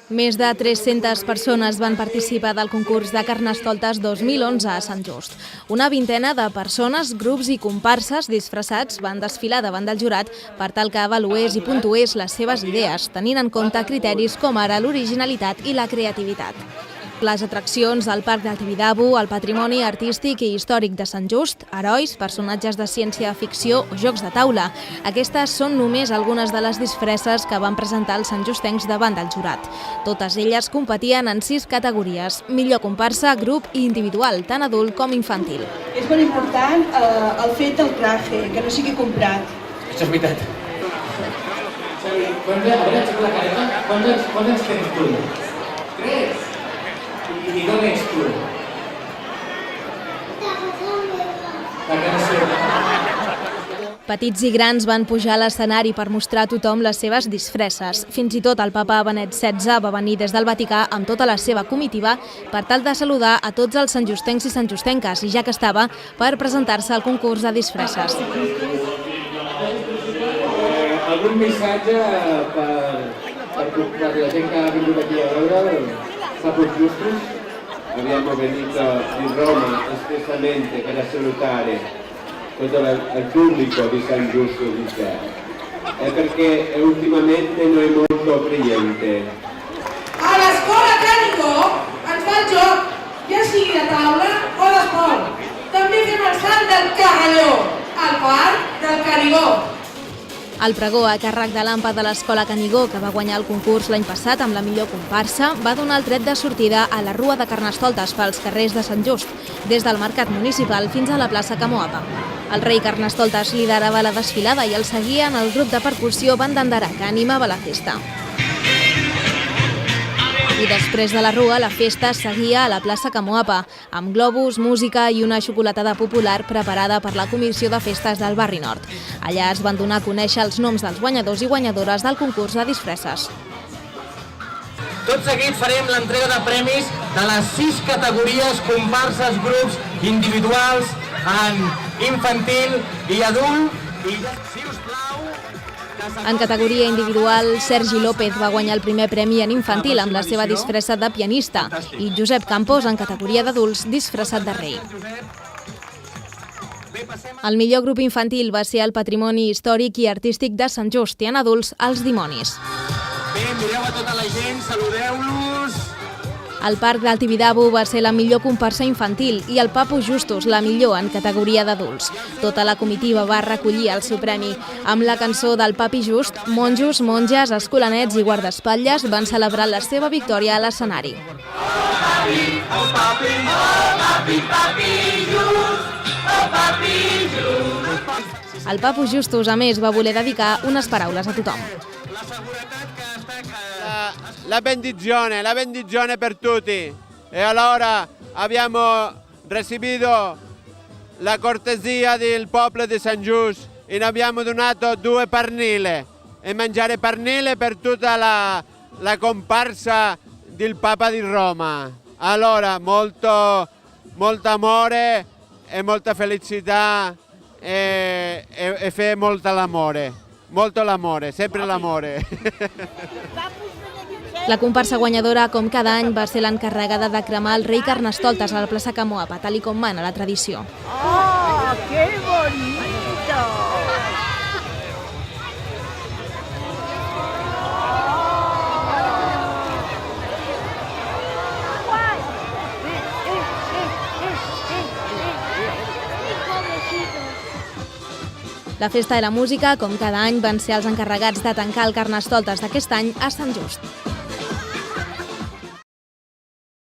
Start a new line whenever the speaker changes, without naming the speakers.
Més de 300 persones van participar del concurs de Carnestoltes 2011 a Sant Just. Una vintena de persones, grups i comparses disfressats van desfilar davant del jurat per tal que avalués i puntués les seves idees, tenint en compte criteris com ara l'originalitat i la creativitat. Les atraccions al Parc del Tibidabo, el patrimoni artístic i històric de Sant Just, herois, personatges de ciència-ficció o jocs de taula. Aquestes són només algunes de les disfresses que van presentar els santjustencs davant del jurat. Totes elles competien en 6 categories: millor comparsa, grup i individual, tant adult com infantil.
És molt important el fet del traje, que no sigui comprat.
Això és veritat. Quants anys tens tu? 3. I d'on ets tu? De casa seva.
Petits i grans van pujar a l'escenari per mostrar a tothom les seves disfresses. Fins i tot el papa Benet XVI va venir des del Vaticà amb tota la seva comitiva per tal de saludar a tots els santjustencs i santjustenques, i ja que estava, per presentar-se al concurs de disfresses.
Algun missatge per la gent que ha vingut aquí a veure Sapos Justus? Abbiamo venuto in Roma espressamente per salutare tutto il pubblico di San Giusto di Sé, perché ultimamente noi è molto credente.
A l'escola Canigó ens fa el joc, ja sigui de taula o d'esport. També fem el salt del Carrelló, al Parc del Canigó.
El pregó a càrrec de l'AMPA de l'Escola Canigó, que va guanyar el concurs l'any passat amb la millor comparsa, va donar el tret de sortida a la Rua de Carnestoltes pels carrers de Sant Just, des del Mercat Municipal fins a la plaça Camoapa. El rei Carnestoltes liderava la desfilada i el seguien el grup de percussió Bandandara, que animava la festa. I després de la Rua, la festa seguia a la plaça Camoapa, amb globus, música i una xocolatada popular preparada per la Comissió de Festes del Barri Nord. Allà es van donar a conèixer els noms dels guanyadors i guanyadores del concurs de disfresses.
Tot seguit farem l'entrega de premis de les 6 categories, comparses, grups, individuals, en infantil i adult. Si us plau...
En categoria individual, Sergi López va guanyar el primer premi en infantil amb la seva disfressa de pianista i Josep Campos, en categoria d'adults, disfressat de rei. El millor grup infantil va ser el patrimoni històric i artístic de Sant Just, i en adults, els Dimonis.
Bé, mireu a tota la gent, saludeu-los.
El Parc del Tibidabo va ser la millor comparsa infantil i el Papo Justus la millor en categoria d'adults. Tota la comitiva va recollir el seu premi. Amb la cançó del Papi Just, monjos, monges, escolanets i guardaespatlles van celebrar la seva victòria a l'escenari.
Oh papi, oh papi, oh papi, papi Just, oh papi Just.
El Papo Justus, a més, va voler dedicar unes paraules a tothom.
La benedizione per tutti. E allora abbiamo ricevuto la cortesia del popolo di San Giusto e abbiamo donato 2 pernile e mangiare pernile per tutta la comparsa del Papa di Roma. Allora molto amore e molta felicità e fe molto l'amore, sempre l'amore.
La comparsa guanyadora, com cada any, va ser l'encarregada de cremar el rei Carnestoltes a la plaça Camoapa, tal com mana la tradició.
¡Oh, qué bonito!
La festa i la música, com cada any, van ser els encarregats de tancar el Carnestoltes d'aquest any a Sant Just.